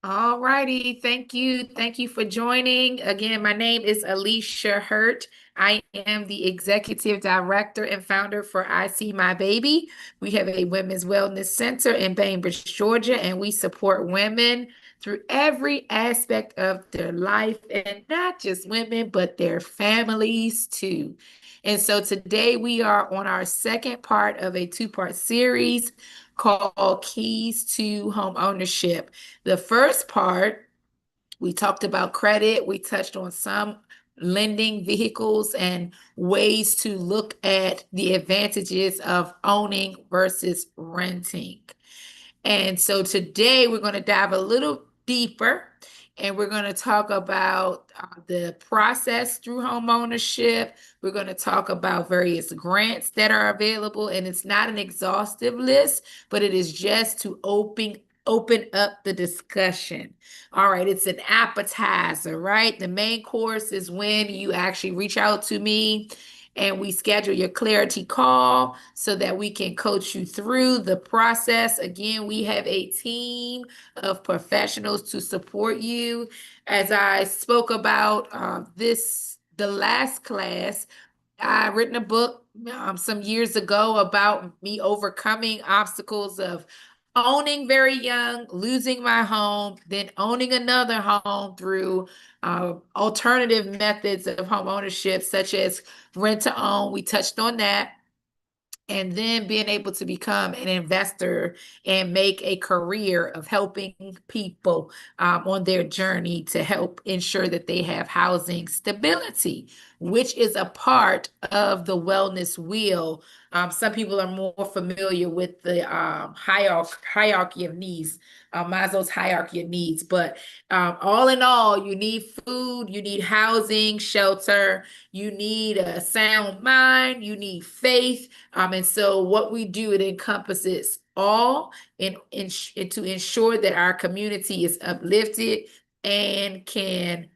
All righty. Thank you. Thank you for joining. Again, my name is Alicia Hurt. I am the executive director and founder for I See My Baby. We have a women's wellness center in Bainbridge, Georgia, and we support women through every aspect of their life, and not just women, but their families too. And so today we are on our second part of a two-part series called Keys to Home Ownership. The first part, we talked about credit. We touched on some lending vehicles and ways to look at the advantages of owning versus renting. And so today we're going to dive a little deeper and we're going to talk about the process through home ownership. We're going to talk about various grants that are available, and it's not an exhaustive list, but it is just to open up the discussion. All right, it's an appetizer, right? The main course is when you actually reach out to me and we schedule your clarity call so that we can coach you through the process. Again, we have a team of professionals to support you. As I spoke about the last class, I written a book some years ago about me overcoming obstacles of owning very young, losing my home, then owning another home through alternative methods of home ownership, such as rent to own. We touched on that. And then being able to become an investor and make a career of helping people on their journey to help ensure that they have housing stability, which is a part of the wellness wheel. Some people are more familiar with the hierarchy of needs, Maslow's hierarchy of needs. But all in all, you need food, you need housing, shelter, you need a sound mind, you need faith. And so what we do, it encompasses all to ensure that our community is uplifted and can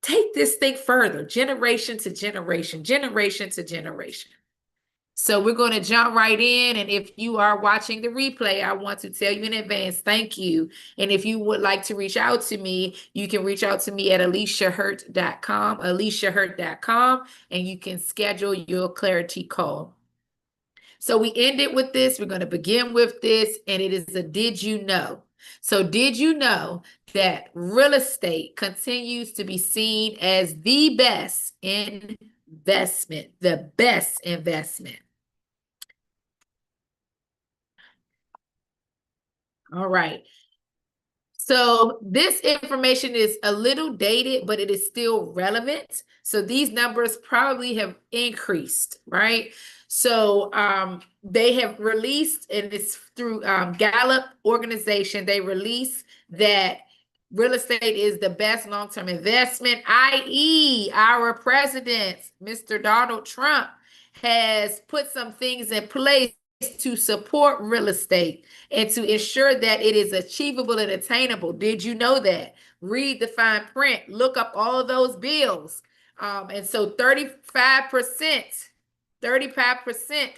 take this thing further, generation to generation, generation to generation. So we're going to jump right in. And if you are watching the replay, I want to tell you in advance, thank you. And if you would like to reach out to me, you can reach out to me at aliciahurt.com, and you can schedule your clarity call. So we ended with this. We're going to begin with this, and it is a did you know? So did you know that real estate continues to be seen as the best investment, the best investment? All right. So this information is a little dated, but it is still relevant. So these numbers probably have increased, right? So they have released, and it's through Gallup organization, they release that real estate is the best long-term investment, i.e., our president, Mr. Donald Trump, has put some things in place to support real estate and to ensure that it is achievable and attainable. Did you know that? Read the fine print, look up all of those bills. And so 35%, 35%,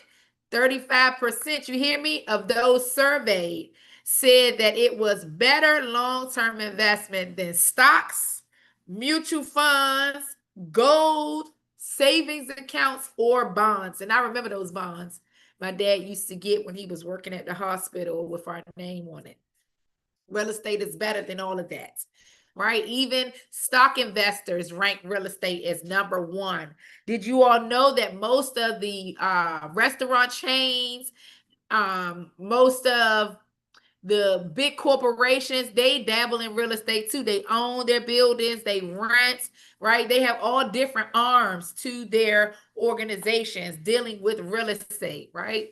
35%, you hear me, of those surveyed said that it was better long-term investment than stocks, mutual funds, gold, savings accounts, or bonds. And I remember those bonds my dad used to get when he was working at the hospital with our name on it. Real estate is better than all of that, right? Even stock investors rank real estate as number one. Did you all know that most of the restaurant chains, most of the big corporations, they dabble in real estate too. They own their buildings, they rent, right? They have all different arms to their organizations dealing with real estate, right?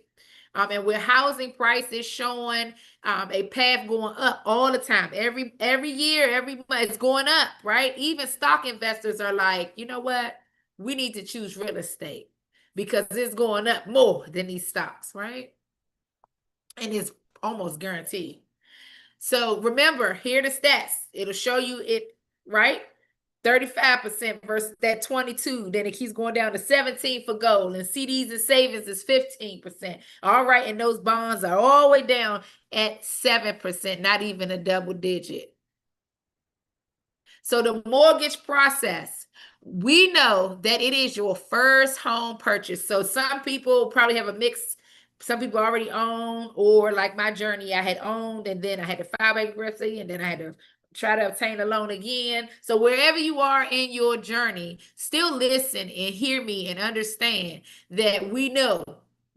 And with housing prices showing a path going up all the time, every year, every month, it's going up, right? Even stock investors are like, you know what? We need to choose real estate because it's going up more than these stocks, right? And it's almost guaranteed. So remember, here are the stats. It'll show you it, right? 35% versus that 22. Then it keeps going down to 17 for gold, and CDs and savings is 15%. All right, and those bonds are all the way down at 7%, not even a double digit. So the mortgage process, we know that it is your first home purchase. So some people probably have a mix. Some people already own, or like my journey, I had owned and then I had to file bankruptcy and then I had to try to obtain a loan again. So wherever you are in your journey, still listen and hear me and understand that we know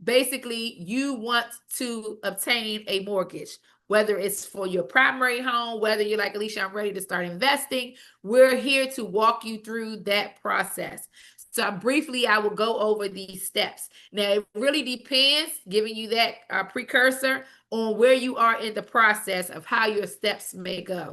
basically you want to obtain a mortgage, whether it's for your primary home, whether you're like, Alicia, I'm ready to start investing. We're here to walk you through that process. So briefly, I will go over these steps. Now, it really depends, giving you that precursor on where you are in the process of how your steps may go.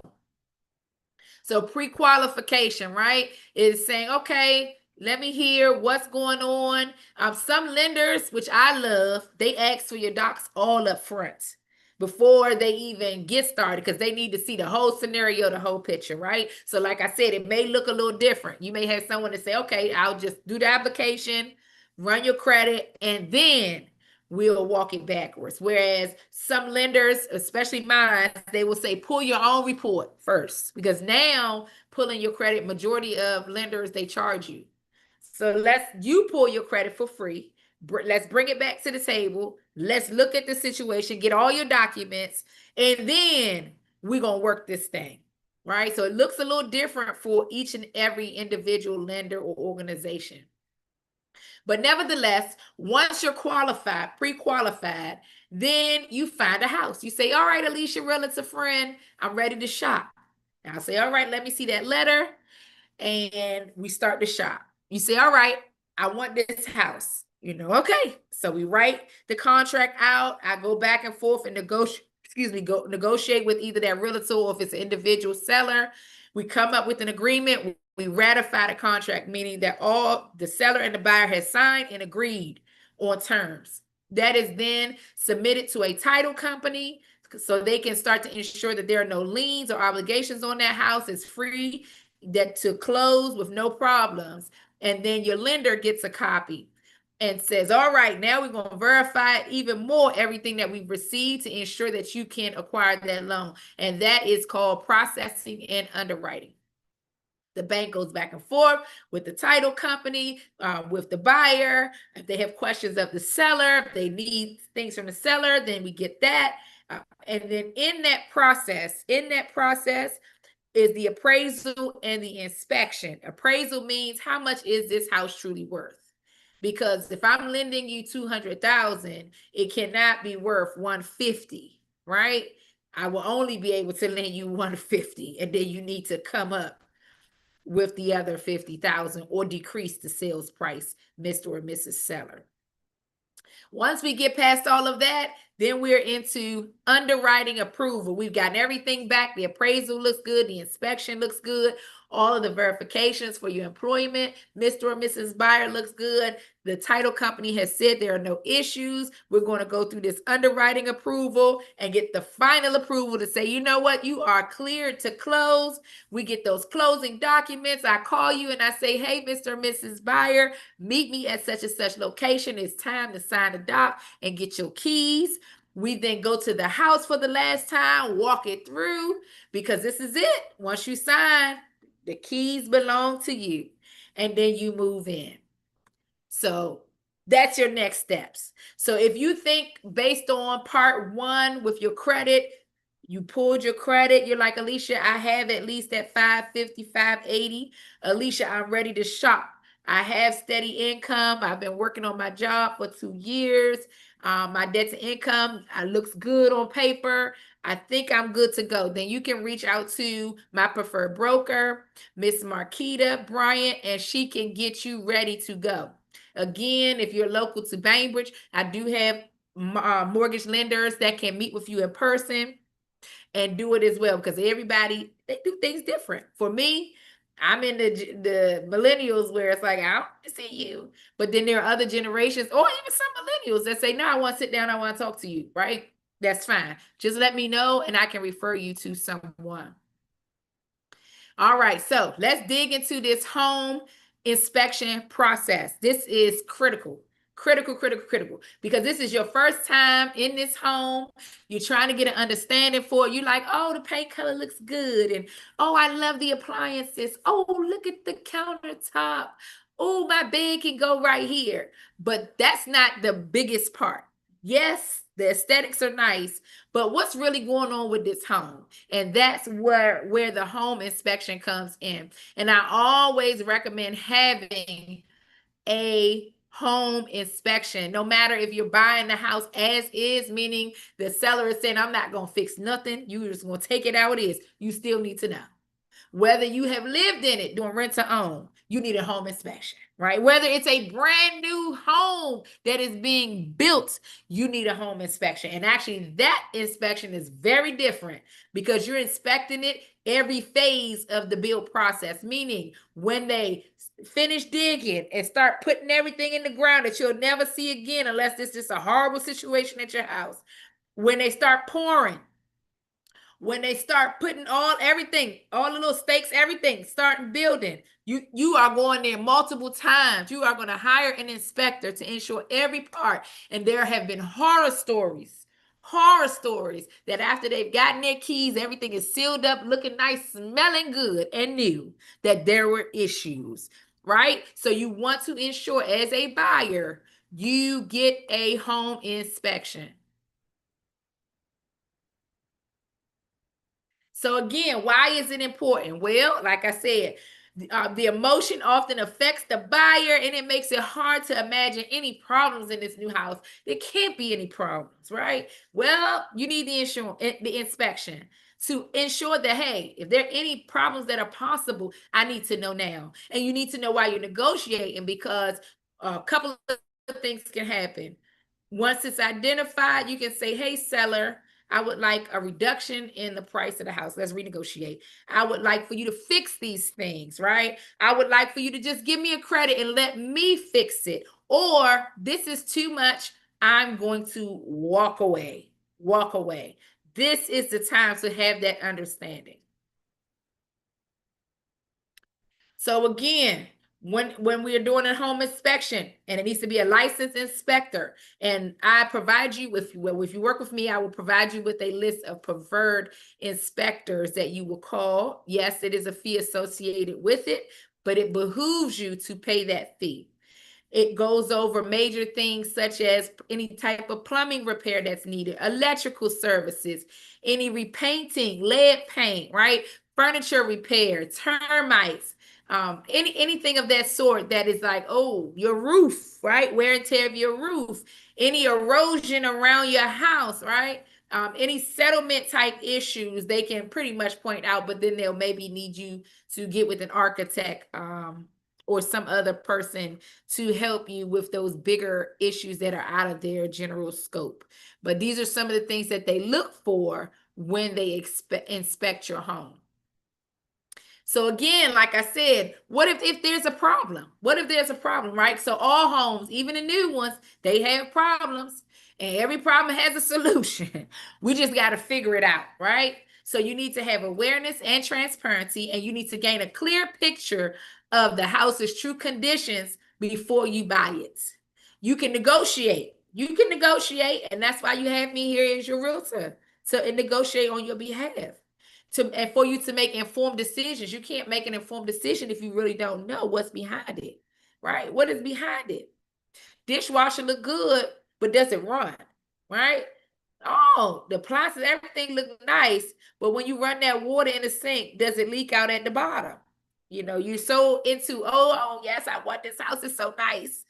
So pre-qualification, right, is saying, okay, let me hear what's going on. Some lenders, which I love, they ask for your docs all up front before they even get started because they need to see the whole scenario, the whole picture, right? So like I said, it may look a little different. You may have someone to say, okay, I'll just do the application, run your credit, and then we'll walk it backwards. Whereas some lenders, especially mine, they will say, pull your own report first, because now pulling your credit, majority of lenders, they charge you. So you pull your credit for free. Let's bring it back to the table. Let's look at the situation, get all your documents, and then we're going to work this thing, right? So it looks a little different for each and every individual lender or organization. But nevertheless, once you're qualified, pre-qualified, then you find a house. You say, all right, Alicia, relative friend, I'm ready to shop. And I'll say, all right, let me see that letter. And we start to shop. You say, all right, I want this house. Okay. So we write the contract out. I go back and forth and negotiate with either that realtor or if it's an individual seller. We come up with an agreement. We ratify the contract, meaning that all the seller and the buyer has signed and agreed on terms. That is then submitted to a title company so they can start to ensure that there are no liens or obligations on that house. It's free to close with no problems. And then your lender gets a copy and says, all right, now we're going to verify even more everything that we've received to ensure that you can acquire that loan. And that is called processing and underwriting. The bank goes back and forth with the title company, with the buyer. If they have questions of the seller, if they need things from the seller, then we get that. And then in that process is the appraisal and the inspection. Appraisal means how much is this house truly worth? Because if I'm lending you $200,000, it cannot be worth $150, right? I will only be able to lend you $150, and then you need to come up with the other $50,000 or decrease the sales price, Mr. or Mrs. Seller. Once we get past all of that, then we're into underwriting approval. We've gotten everything back. The appraisal looks good. The inspection looks good. All of the verifications for your employment, Mr. or Mrs. Buyer, looks good. The title company has said there are no issues. We're going to go through this underwriting approval and get the final approval to say, you know what, you are cleared to close. We get those closing documents. I call you and I say, hey, Mr. or Mrs. Buyer, meet me at such and such location. It's time to sign the doc and get your keys. We then go to the house for the last time, walk it through, because this is it. Once you sign, the keys belong to you, and then you move in. So that's your next steps. So if you think based on part one with your credit, you pulled your credit, you're like, Alicia, I have at least at 550, 580. Alicia, I'm ready to shop. I have steady income. I've been working on my job for 2 years. My debt to income looks good on paper. I think I'm good to go. Then you can reach out to my preferred broker, Miss Marquita Bryant, and she can get you ready to go. Again, if you're local to Bainbridge, I do have mortgage lenders that can meet with you in person and do it as well, because everybody, they do things different. For me, I'm in the millennials where it's like, I don't see you. But then there are other generations or even some millennials that say, no, I want to sit down. I want to talk to you, right? That's fine. Just let me know and I can refer you to someone. All right, so let's dig into this home inspection process. This is critical. Critical, critical, critical. Because this is your first time in this home. You're trying to get an understanding for it. You're like, oh, the paint color looks good. And oh, I love the appliances. Oh, look at the countertop. Oh, my bed can go right here. But that's not the biggest part. Yes, the aesthetics are nice, but what's really going on with this home? And that's where the home inspection comes in. And I always recommend having a home inspection, no matter if you're buying the house as is, meaning the seller is saying, I'm not going to fix nothing. You're just going to take it how it is. You still need to know. Whether you have lived in it doing rent to own, you need a home inspection, right? Whether it's a brand new home that is being built, you need a home inspection. And actually, that inspection is very different because you're inspecting it every phase of the build process, meaning when they finish digging and start putting everything in the ground that you'll never see again unless this is a horrible situation at your house. When they start pouring, when they start putting everything, all the little stakes, everything, starting building, you are going there multiple times. You are going to hire an inspector to ensure every part. And there have been horror stories that after they've gotten their keys, everything is sealed up, looking nice, smelling good and new, that there were issues, right? So you want to ensure as a buyer, you get a home inspection. So again, why is it important? Well, like I said, the emotion often affects the buyer and it makes it hard to imagine any problems in this new house. There can't be any problems, right? Well, you need the inspection to ensure that, hey, if there are any problems that are possible, I need to know now. And you need to know why you're negotiating because a couple of things can happen. Once it's identified, you can say, hey, seller, I would like a reduction in the price of the house. Let's renegotiate. I would like for you to fix these things, right? I would like for you to just give me a credit and let me fix it. Or this is too much. I'm going to walk away. Walk away. This is the time to have that understanding. So again, when we are doing a home inspection and it needs to be a licensed inspector, and I provide you with, well, if you work with me, I will provide you with a list of preferred inspectors that you will call. Yes, it is a fee associated with it, but it behooves you to pay that fee. It goes over major things such as any type of plumbing repair that's needed, electrical services, any repainting, lead paint, right? Furniture repair, termites, anything of that sort that is like, oh, your roof, right? Wear and tear of your roof, any erosion around your house, right? Any settlement type issues they can pretty much point out, but then they'll maybe need you to get with an architect or some other person to help you with those bigger issues that are out of their general scope. But these are some of the things that they look for when they inspect your home. So again, like I said, what if there's a problem? What if there's a problem, right? So all homes, even the new ones, they have problems, and every problem has a solution. We just got to figure it out, right? So you need to have awareness and transparency, and you need to gain a clear picture of the house's true conditions before you buy it. You can negotiate. You can negotiate, and that's why you have me here as your realtor to negotiate on your behalf. And for you to make informed decisions. You can't make an informed decision if you really don't know what's behind it, right? What is behind it? Dishwasher look good, but does it run, right? Oh, the appliances, everything look nice, but when you run that water in the sink, does it leak out at the bottom? You know, you're so into, oh, yes, I want this house, it's so nice.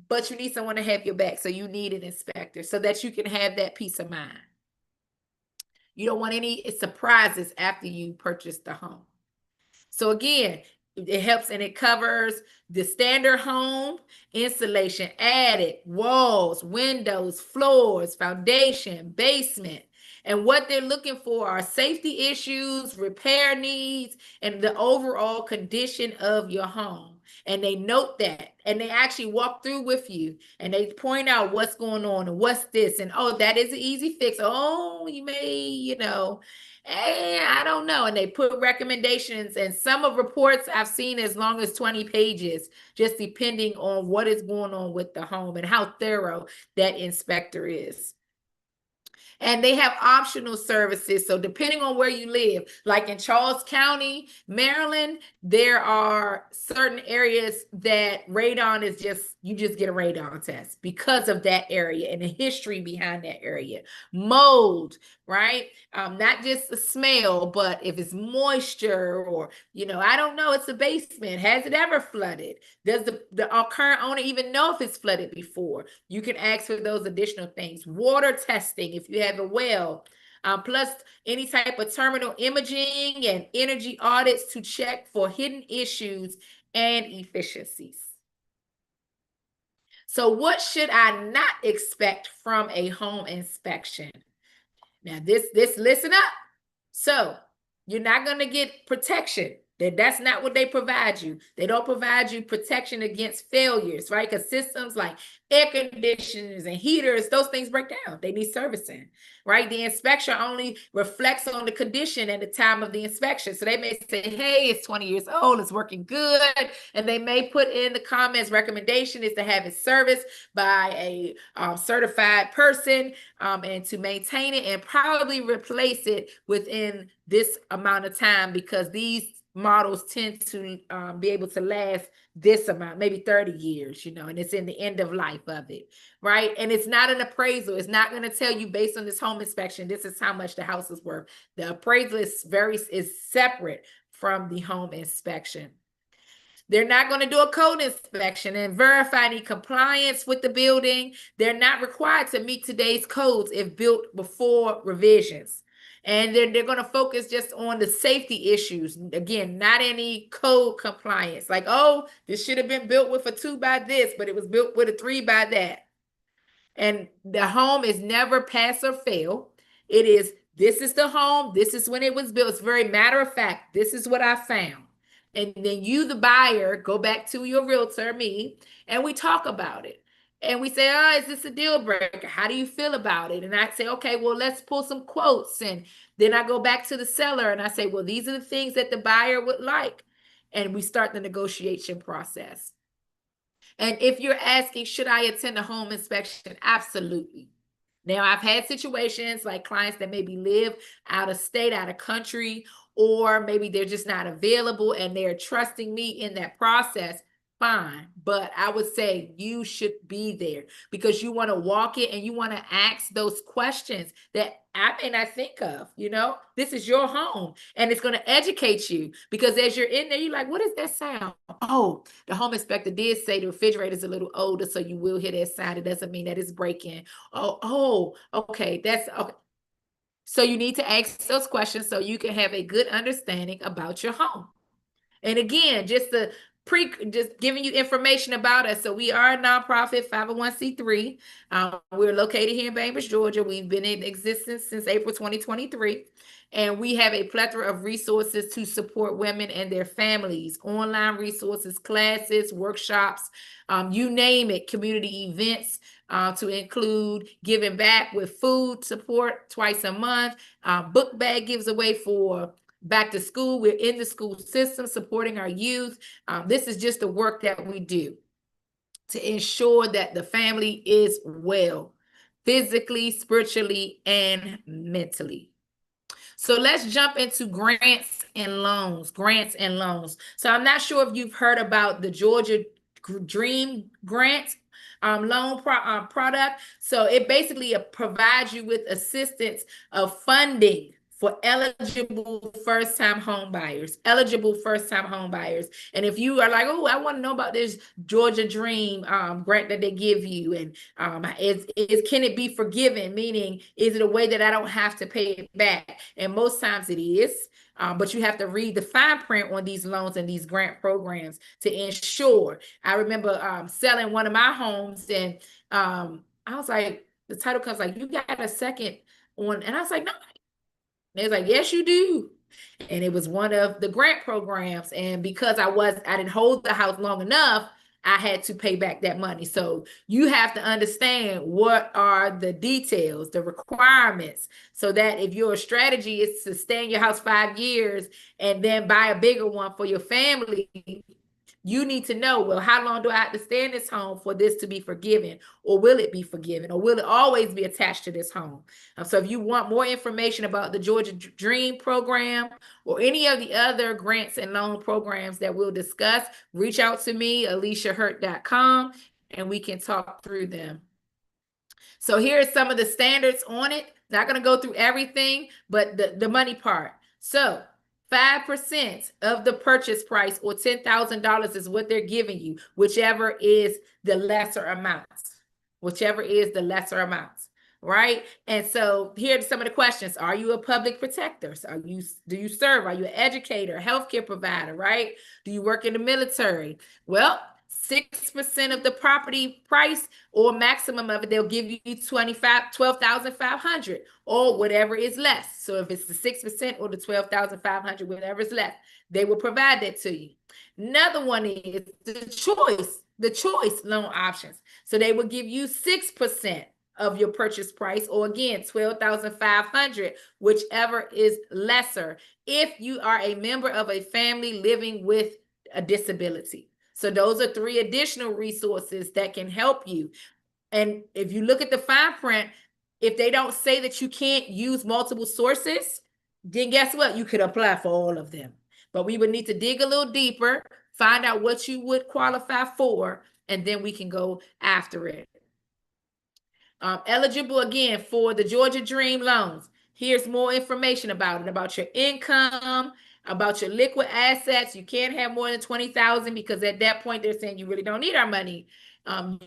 But you need someone to have your back. So you need an inspector so that you can have that peace of mind. You don't want any surprises after you purchase the home. So again, it helps and it covers the standard home, insulation, attic, walls, windows, floors, foundation, basement. And what they're looking for are safety issues, repair needs, and the overall condition of your home. and they note that, and they actually walk through with you, and they point out what's going on and what's this, and oh, that is an easy fix. Oh, you may, I don't know. And they put recommendations, and some of reports I've seen as long as 20 pages, just depending on what is going on with the home and how thorough that inspector is. And they have optional services. So depending on where you live, like in Charles County, Maryland, there are certain areas that radon is just, you just get a radon test because of that area and the history behind that area. Mold, right? Not just the smell, but if it's moisture or, I don't know, it's a basement. Has it ever flooded? Does the current owner even know if it's flooded before? You can ask for those additional things. Water testing, if you have a well, plus any type of terminal imaging and energy audits to check for hidden issues and efficiencies. So what should I not expect from a home inspection? Now, this listen up. So you're not going to get protection. That's not what they provide you. They don't provide you protection against failures, right? Because systems like air conditioners and heaters, those things break down. They need servicing, right? The inspection only reflects on the condition at the time of the inspection. So they may say, hey, it's 20 years old, it's working good. And they may put in the comments, recommendation is to have it serviced by a certified person and to maintain it and probably replace it within this amount of time, because these models tend to be able to last this amount, maybe 30 years, and it's in the end of life of it, right? And it's not an appraisal. It's not going to tell you based on this home inspection, this is how much the house is worth. The appraisal is separate from the home inspection. They're not going to do a code inspection and verify any compliance with the building. They're not required to meet today's codes if built before revisions. And they're going to focus just on the safety issues. Again, not any code compliance. Like, oh, this should have been built with a 2 by this, but it was built with a 3 by that. And the home is never pass or fail. It is, this is the home. This is when it was built. It's very matter of fact. This is what I found. And then you, the buyer, go back to your realtor, me, and we talk about it. And we say, oh, is this a deal breaker? How do you feel about it? And I say, okay, well, let's pull some quotes. And then I go back to the seller and I say, well, these are the things that the buyer would like. And we start the negotiation process. And if you're asking, should I attend a home inspection? Absolutely. Now, I've had situations like clients that maybe live out of state, out of country, or maybe they're just not available and they're trusting me in that process. Fine. But I would say you should be there because you want to walk it and you want to ask those questions that I may not think of. This is your home and it's going to educate you, because as you're in there, you're like, what is that sound? Oh, the home inspector did say the refrigerator is a little older, so you will hear that sound. It doesn't mean that it's breaking. Oh, okay. That's okay. So you need to ask those questions so you can have a good understanding about your home. And again, just giving you information about us. So we are a nonprofit 501c3. We're located here in Bainbridge, Georgia. We've been in existence since April 2023. And we have a plethora of resources to support women and their families, online resources, classes, workshops, you name it, community events, to include giving back with food support twice a month, book bag gives away for back to school. We're in the school system supporting our youth. This is just the work that we do to ensure that the family is well, physically, spiritually, and mentally. So let's jump into grants and loans. So I'm not sure if you've heard about the Georgia Dream Grant loan product. So it basically provides you with assistance of funding for eligible first-time home buyers. And if you are like, oh, I want to know about this Georgia Dream grant that they give you, and can it be forgiven? Meaning, is it a way that I don't have to pay it back? And most times it is. But you have to read the fine print on these loans and these grant programs to ensure. I remember selling one of my homes, and I was like, the title comes like, you got a second on, and I was like, no. And they was like, yes, you do. And it was one of the grant programs. And because I didn't hold the house long enough, I had to pay back that money. So you have to understand what are the details, the requirements, so that if your strategy is to stay in your house 5 years and then buy a bigger one for your family, you need to know, well, how long do I have to stay in this home for this to be forgiven? Or will it be forgiven? Or will it always be attached to this home? So if you want more information about the Georgia Dream program or any of the other grants and loan programs that we'll discuss, reach out to me, aliciahurt.com, and we can talk through them. So here's some of the standards on it. Not going to go through everything, but the money part. So 5% of the purchase price, or $10,000, is what they're giving you, whichever is the lesser amounts, right? And so here are some of the questions. Are you a public protector? Do you serve? Are you an educator, healthcare provider, right? Do you work in the military? Well, 6% of the property price, or maximum of it, they'll give you 12,500, or whatever is less. So if it's the 6% or the 12,500, whatever is less, they will provide that to you. Another one is the choice loan options. So they will give you 6% of your purchase price, or again, 12,500, whichever is lesser, if you are a member of a family living with a disability. So those are 3 additional resources that can help you. And if you look at the fine print, if they don't say that you can't use multiple sources, then guess what? You could apply for all of them. But we would need to dig a little deeper, find out what you would qualify for, and then we can go after it. Eligible again for the Georgia Dream loans. Here's more information about it, about your income, about your liquid assets. You can't have more than 20,000, because at that point they're saying you really don't need our money.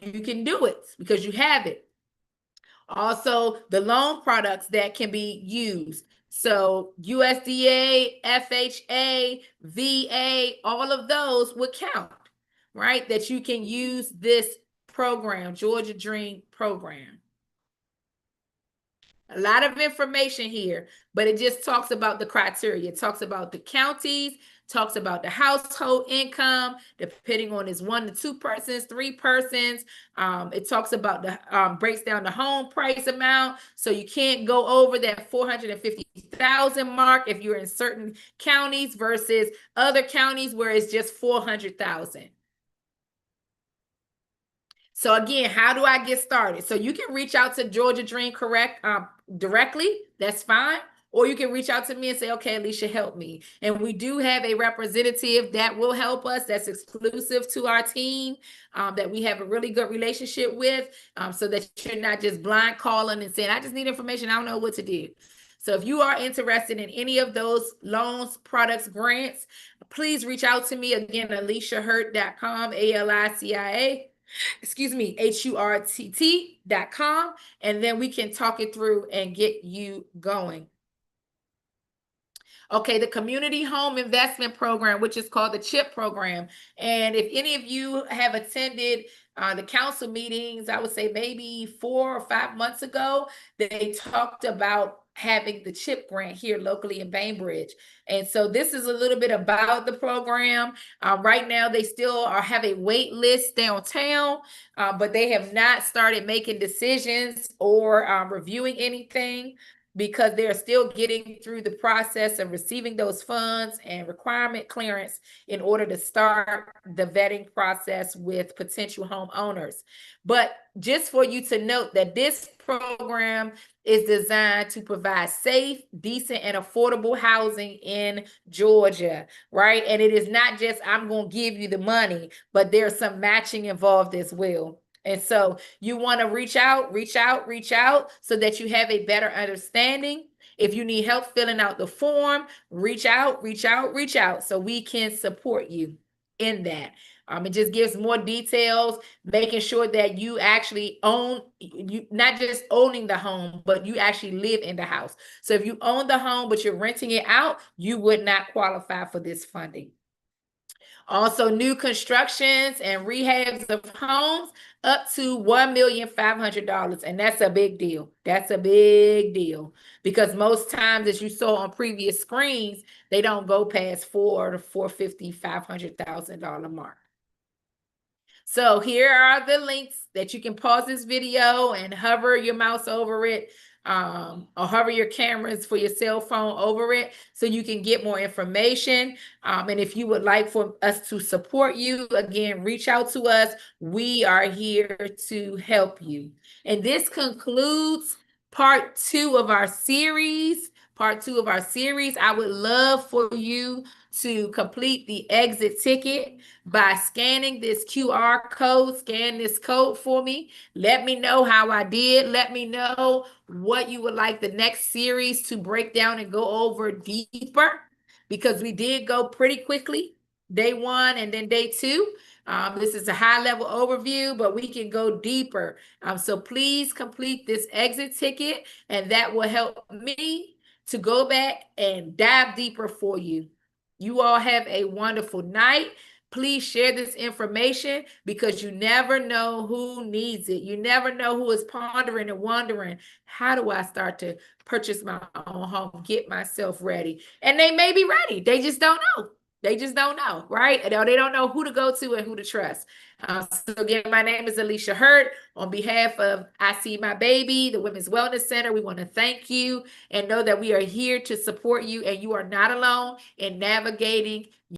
You can do it because you have it. Also, the loan products that can be used. So USDA, FHA, VA, all of those would count, right? That you can use this program, Georgia Dream program. A lot of information here, but it just talks about the criteria. It talks about the counties, talks about the household income, depending on is 1 to 2 persons, 3 persons. It talks about the breaks down the home price amount. So you can't go over that 450,000 mark if you're in certain counties versus other counties where it's just 400,000. So again, how do I get started? So you can reach out to Georgia Dream directly. That's fine. Or you can reach out to me and say, okay, Alicia, help me. And we do have a representative that will help us, that's exclusive to our team, that we have a really good relationship with, so that you're not just blind calling and saying, I just need information, I don't know what to do. So if you are interested in any of those loans, products, grants, please reach out to me. Again, aliciahurt.com, ALICIA. HURTT.com, and then we can talk it through and get you going. Okay, the Community Home Investment Program, which is called the CHIP program. And if any of you have attended the council meetings, I would say maybe 4 or 5 months ago, they talked about having the CHIP grant here locally in Bainbridge. And so this is a little bit about the program. Right now, they still have a wait list downtown, but they have not started making decisions or reviewing anything, because they're still getting through the process of receiving those funds and requirement clearance in order to start the vetting process with potential homeowners. But just for you to note that this program is designed to provide safe, decent, and affordable housing in Georgia, right? And it is not just, I'm going to give you the money, but there's some matching involved as well. And so you want to reach out so that you have a better understanding. If you need help filling out the form, reach out so we can support you in that. It just gives more details, making sure that you actually own, you not just owning the home, but you actually live in the house. So if you own the home, but you're renting it out, you would not qualify for this funding. Also, new constructions and rehabs of homes up to $1,500,000. And that's a big deal. That's a big deal because most times, as you saw on previous screens, they don't go past $400,000 to $450,000, $500,000 mark. So here are the links that you can pause this video and hover your mouse over it, or hover your cameras for your cell phone over it so you can get more information. And if you would like for us to support you, again, reach out to us. We are here to help you. And this concludes part 2 of our series. Part 2 of our series. I would love for you to complete the exit ticket by scanning this QR code. Scan this code for me. Let me know how I did. Let me know what you would like the next series to break down and go over deeper, because we did go pretty quickly, day 1 and then day 2. This is a high-level overview, but we can go deeper. So please complete this exit ticket, and that will help me to go back and dive deeper for you. You all have a wonderful night. Please share this information because you never know who needs it. You never know who is pondering and wondering, how do I start to purchase my own home, get myself ready? And they may be ready. They just don't know. They just don't know, right? They don't know who to go to and who to trust. So again, my name is Alicia Hurt. On behalf of I See My Baby, the Women's Wellness Center, we want to thank you and know that we are here to support you, and you are not alone in navigating